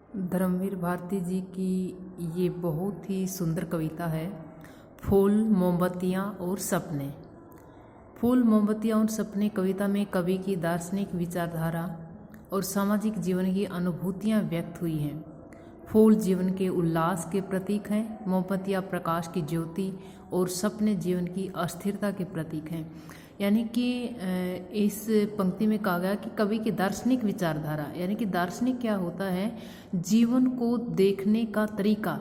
धर्मवीर भारती जी की ये बहुत ही सुंदर कविता है। फूल, मोमबत्तियाँ और सपने। फूल, मोमबत्तियाँ और सपने कविता में कवि की दार्शनिक विचारधारा और सामाजिक जीवन की अनुभूतियाँ व्यक्त हुई हैं। फूल जीवन के उल्लास के प्रतीक हैं, मोमबत्तियाँ प्रकाश की ज्योति और सपने जीवन की अस्थिरता के प्रतीक हैं। यानी कि इस पंक्ति में कहा गया कि कवि की दार्शनिक विचारधारा, यानी कि दार्शनिक क्या होता है, जीवन को देखने का तरीका,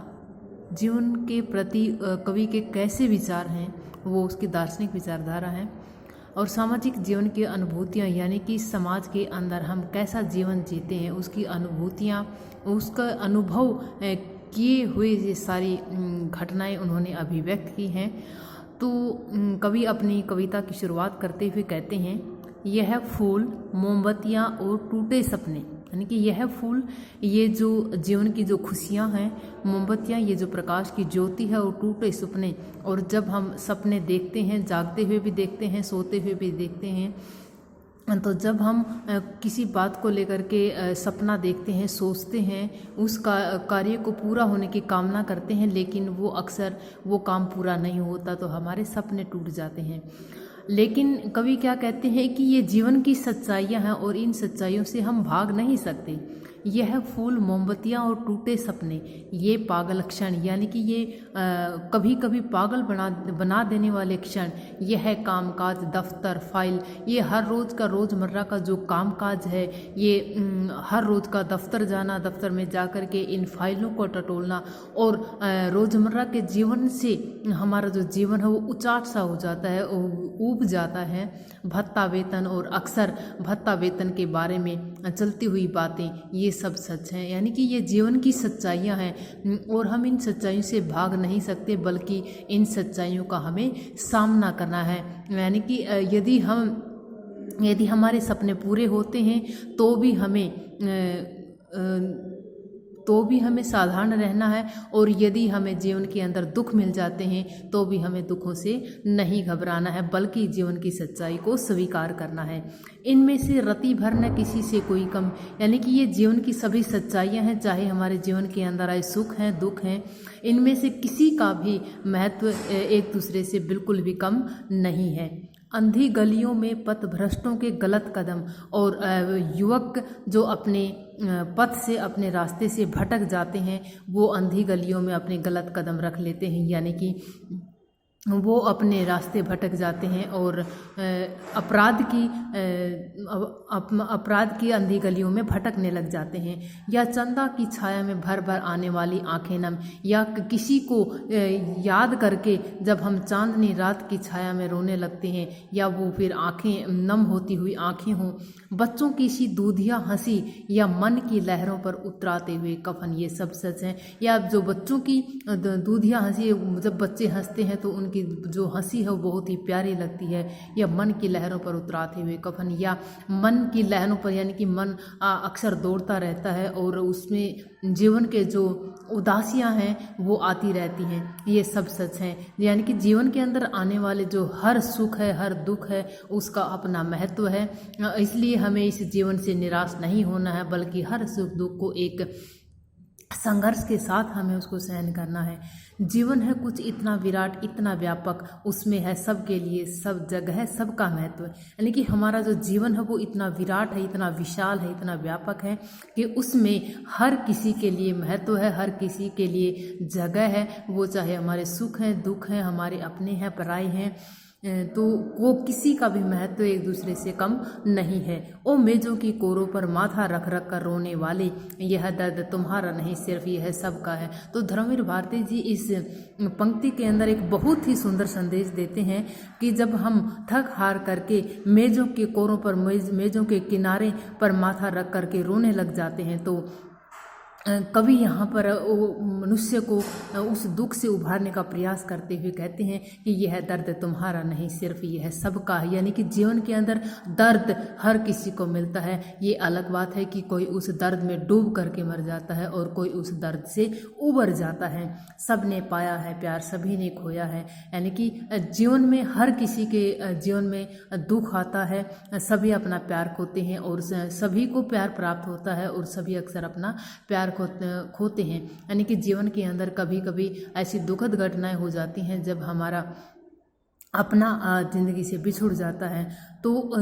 जीवन के प्रति कवि के कैसे विचार हैं वो उसकी दार्शनिक विचारधारा है। और सामाजिक जीवन की अनुभूतियाँ, यानी कि समाज के अंदर हम कैसा जीवन जीते हैं उसकी अनुभूतियाँ, उसका अनुभव किए हुए ये सारी घटनाएं उन्होंने अभिव्यक्त की हैं। तो कवि अपनी कविता की शुरुआत करते हुए कहते हैं, यह फूल, मोमबत्तियाँ और टूटे सपने। यानी कि यह फूल, ये जो जीवन की जो खुशियाँ हैं, मोमबत्तियाँ ये जो प्रकाश की ज्योति है, और टूटे सपने, और जब हम सपने देखते हैं, जागते हुए भी देखते हैं, सोते हुए भी देखते हैं, तो जब हम किसी बात को लेकर के सपना देखते हैं, सोचते हैं, उस कार्य को पूरा होने की कामना करते हैं, लेकिन वो अक्सर वो काम पूरा नहीं होता, तो हमारे सपने टूट जाते हैं। लेकिन कवि क्या कहते हैं कि ये जीवन की सच्चाइयाँ हैं और इन सच्चाइयों से हम भाग नहीं सकते। यह फूल, मोमबत्तियाँ और टूटे सपने, ये पागल क्षण, यानी कि ये कभी कभी पागल बना देने वाले क्षण, यह कामकाज, दफ्तर, फाइल, ये हर रोज़ का रोज़मर्रा का जो कामकाज है, ये हर रोज़ का दफ्तर जाना, दफ्तर में जा कर के इन फाइलों को टटोलना, और रोज़मर्रा के जीवन से हमारा जो जीवन है वो उचाट सा हो जाता है, ऊब जाता है। भत्ता वेतन, और अक्सर भत्ता वेतन के बारे में चलती हुई बातें, ये सब सच हैं। यानी कि ये जीवन की सच्चाइयाँ हैं और हम इन सच्चाइयों से भाग नहीं सकते, बल्कि इन सच्चाइयों का हमें सामना करना है। यानी कि यदि हमारे सपने पूरे होते हैं तो भी हमें साधारण रहना है, और यदि हमें जीवन के अंदर दुख मिल जाते हैं तो भी हमें दुखों से नहीं घबराना है, बल्कि जीवन की सच्चाई को स्वीकार करना है। इनमें से रति भर न किसी से कोई कम, यानी कि ये जीवन की सभी सच्चाइयाँ हैं, चाहे हमारे जीवन के अंदर आए सुख हैं, दुख हैं, इनमें से किसी का भी महत्व एक दूसरे से बिल्कुल भी कम नहीं है। अंधी गलियों में पथ भ्रष्टों के गलत कदम, और युवक जो अपने पथ से, अपने रास्ते से भटक जाते हैं, वो अंधी गलियों में अपने गलत कदम रख लेते हैं, यानी कि वो अपने रास्ते भटक जाते हैं और अपराध की अंधी गलियों में भटकने लग जाते हैं। या चंदा की छाया में भर भर आने वाली आंखें नम, या किसी को याद करके जब हम चांदनी रात की छाया में रोने लगते हैं, या वो फिर आंखें नम होती हुई आंखें हों। बच्चों की सी दूधिया हंसी, या मन की लहरों पर उतराते हुए कफन, ये सब सच हैं। या जो बच्चों की दूधिया हंसी, जब बच्चे हंसते हैं तो उनकी जो हंसी है वो बहुत ही प्यारी लगती है। या मन की लहरों पर उतराते हुए कफन, या मन की लहरों पर, यानी कि मन अक्सर दौड़ता रहता है और उसमें जीवन के जो उदासियां हैं वो आती रहती हैं, ये सब सच हैं। यानी कि जीवन के अंदर आने वाले जो हर सुख है, हर दुख है, उसका अपना महत्व है। इसलिए हमें इस जीवन से निराश नहीं होना है, बल्कि हर सुख दुख को एक संघर्ष के साथ हमें उसको सहन करना है। जीवन है कुछ इतना विराट, इतना व्यापक, उसमें है सबके लिए, सब जगह है, सबका महत्व। यानी कि हमारा जो जीवन है वो इतना विराट है, इतना विशाल है, इतना व्यापक है कि उसमें हर किसी के लिए महत्व है, हर किसी के लिए जगह है। वो चाहे हमारे सुख हैं, दुख हैं, हमारे अपने हैं, पराए हैं, तो वो किसी का भी महत्व एक दूसरे से कम नहीं है। ओ मेजों की कोरों पर माथा रख रख कर रोने वाले, यह दर्द तुम्हारा नहीं सिर्फ यह सबका है। तो धर्मवीर भारती जी इस पंक्ति के अंदर एक बहुत ही सुंदर संदेश देते हैं कि जब हम थक हार करके मेजों के कोरों पर, मेजों के किनारे पर माथा रख करके रोने लग जाते हैं, तो कवि यहाँ पर मनुष्य को उस दुख से उभारने का प्रयास करते हुए कहते हैं कि यह दर्द तुम्हारा नहीं सिर्फ यह सबका है। यानी कि जीवन के अंदर दर्द हर किसी को मिलता है। ये अलग बात है कि कोई उस दर्द में डूब करके मर जाता है और कोई उस दर्द से उबर जाता है। सब ने पाया है प्यार, सभी ने खोया है। यानी कि जीवन में हर किसी के जीवन में दुख आता है, सभी अपना प्यार खोते हैं और सभी को प्यार प्राप्त होता है और सभी अक्सर अपना प्यार खोते हैं। यानी कि जीवन के अंदर कभी कभी ऐसी दुखद घटनाएं हो जाती हैं जब हमारा अपना ज़िंदगी से बिछुड़ जाता है। तो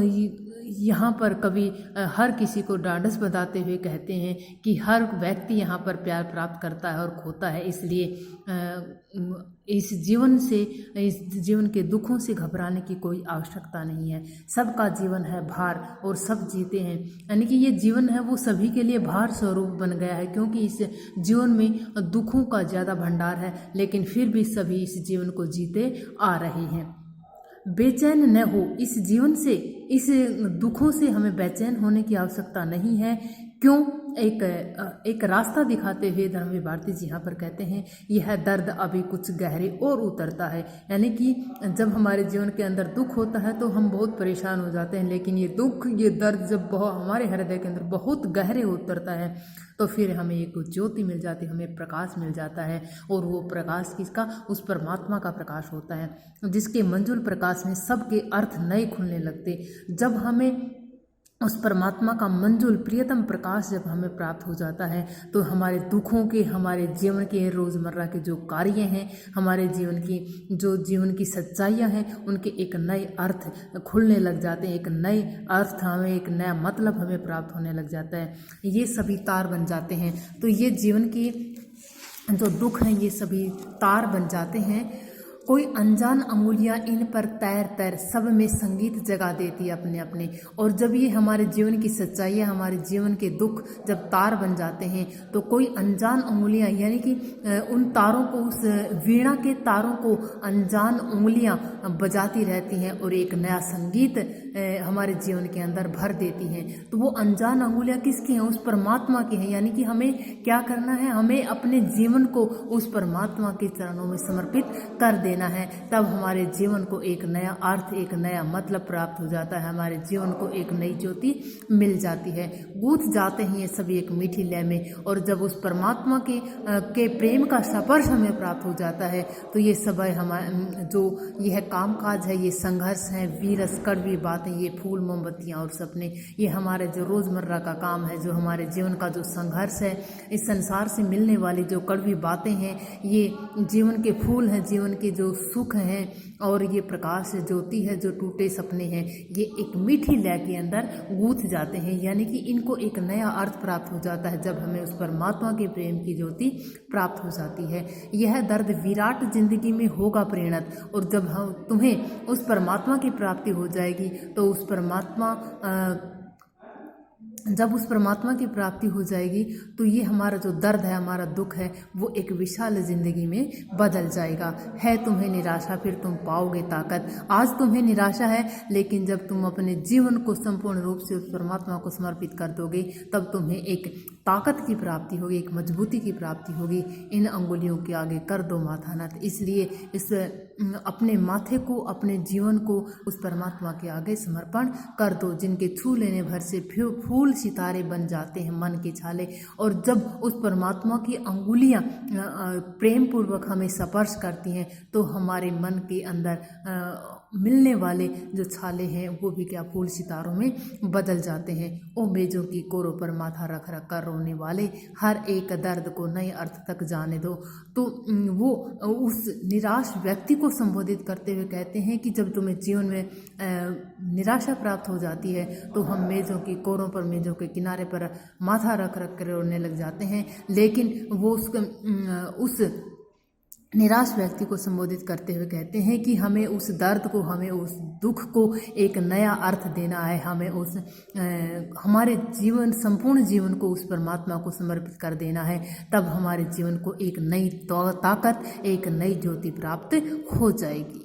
यहाँ पर कवि हर किसी को ढाढ़स बंधाते हुए कहते हैं कि हर व्यक्ति यहाँ पर प्यार प्राप्त करता है और खोता है, इसलिए इस जीवन के दुखों से घबराने की कोई आवश्यकता नहीं है। सबका जीवन है भार और सब जीते हैं। यानी कि ये जीवन है वो सभी के लिए भार स्वरूप बन गया है, क्योंकि इस जीवन में दुखों का ज़्यादा भंडार है, लेकिन फिर भी सभी इस जीवन को जीते आ रहे हैं। बेचैन न हो इस जीवन से, इस दुखों से हमें बेचैन होने की आवश्यकता नहीं है। क्यों? एक रास्ता दिखाते हुए धर्मवीर भारती जी यहाँ पर कहते हैं, यह दर्द अभी कुछ गहरे और उतरता है। यानी कि जब हमारे जीवन के अंदर दुख होता है तो हम बहुत परेशान हो जाते हैं, लेकिन ये दुख, ये दर्द जब हमारे हृदय के अंदर बहुत गहरे उतरता है तो फिर हमें एक ज्योति मिल जाती है, हमें प्रकाश मिल जाता है। और वो प्रकाश किसका? उस परमात्मा का प्रकाश होता है, जिसके मंजुल प्रकाश में सबके अर्थ नए खुलने लगते। जब हमें उस परमात्मा का मंजुल प्रियतम प्रकाश जब हमें प्राप्त हो जाता है तो हमारे दुखों के, हमारे जीवन के रोज़मर्रा के जो कार्य हैं, हमारे जीवन की सच्चाइयाँ हैं, उनके एक नए अर्थ खुलने लग जाते हैं। एक नए अर्थ हमें, एक नया मतलब हमें प्राप्त होने लग जाता है। ये सभी तार बन जाते हैं। तो ये जीवन की जो दुख हैं ये सभी तार बन जाते हैं। कोई अनजान अंगुलियां इन पर तैर तैर सब में संगीत जगा देती है अपने अपने। और जब ये हमारे जीवन की सच्चाइयाँ, हमारे जीवन के दुख जब तार बन जाते हैं तो कोई अनजान उंगलियां, यानी कि उन तारों को, उस वीणा के तारों को अनजान उंगलियां बजाती रहती हैं और एक नया संगीत हमारे जीवन के अंदर भर देती हैं। तो वो अनजान उंगलियां किसकी हैं? उस परमात्मा की हैं। यानी कि हमें क्या करना है? हमें अपने जीवन को उस परमात्मा के चरणों में समर्पित कर देना है। तब हमारे जीवन को एक नया अर्थ, एक नया मतलब प्राप्त हो जाता है। हमारे जीवन को एक नई ज्योति मिल जाती है। गूंथ जाते हैं ये सभी एक मीठी लय में। और जब उस परमात्मा के प्रेम का स्पर्श हमें प्राप्त हो जाता है तो ये सब हमारे जो यह कामकाज है, ये संघर्ष है, वीरस, कड़वी बातें, ये फूल, मोमबत्तियाँ और सपने, ये हमारे जो रोज़मर्रा का काम है, जो हमारे जीवन का जो संघर्ष है, इस संसार से मिलने वाली जो कड़वी बातें हैं, ये जीवन के फूल हैं, जीवन के जो सुख हैं, और ये प्रकाश ज्योति है, जो टूटे सपने हैं, ये एक मीठी लय के अंदर गूंथ जाते हैं। यानी कि इनको एक नया अर्थ प्राप्त हो जाता है जब हमें उस परमात्मा के प्रेम की ज्योति प्राप्त हो जाती है। यह दर्द विराट जिंदगी में होगा परिणत। और जब तुम्हें उस परमात्मा की प्राप्ति हो जाएगी तो जब उस परमात्मा की प्राप्ति हो जाएगी तो ये हमारा जो दर्द है, हमारा दुख है, वो एक विशाल जिंदगी में बदल जाएगा। है तुम्हें निराशा, फिर तुम पाओगे ताकत। आज तुम्हें निराशा है, लेकिन जब तुम अपने जीवन को संपूर्ण रूप से उस परमात्मा को समर्पित कर दोगे तब तुम्हें एक ताकत की प्राप्ति होगी, एक मजबूती की प्राप्ति होगी। इन अंगुलियों के आगे कर दो माथा नत। इसलिए अपने माथे को, अपने जीवन को उस परमात्मा के आगे समर्पण कर दो, जिनके छू लेने भर से फूल सितारे बन जाते हैं मन के छाले। और जब उस परमात्मा की अंगुलियां प्रेम पूर्वक हमें स्पर्श करती हैं तो हमारे मन के अंदर मिलने वाले जो छाले हैं वो भी क्या, फूल सितारों में बदल जाते हैं। ओ मेजों की कोरों पर माथा रख रख कर रोने वाले, हर एक दर्द को नए अर्थ तक जाने दो। तो वो उस निराश व्यक्ति को संबोधित करते हुए कहते हैं कि जब तुम्हें जीवन में निराशा प्राप्त हो जाती है तो हम मेजों की कोरों पर, मेजों के किनारे पर माथा रख रख कर रोने लग जाते हैं। लेकिन वो उस निराश व्यक्ति को संबोधित करते हुए कहते हैं कि हमें उस दर्द को, हमें उस दुख को एक नया अर्थ देना है। हमें हमारे जीवन, संपूर्ण जीवन को उस परमात्मा को समर्पित कर देना है। तब हमारे जीवन को एक नई ताकत, एक नई ज्योति प्राप्त हो जाएगी।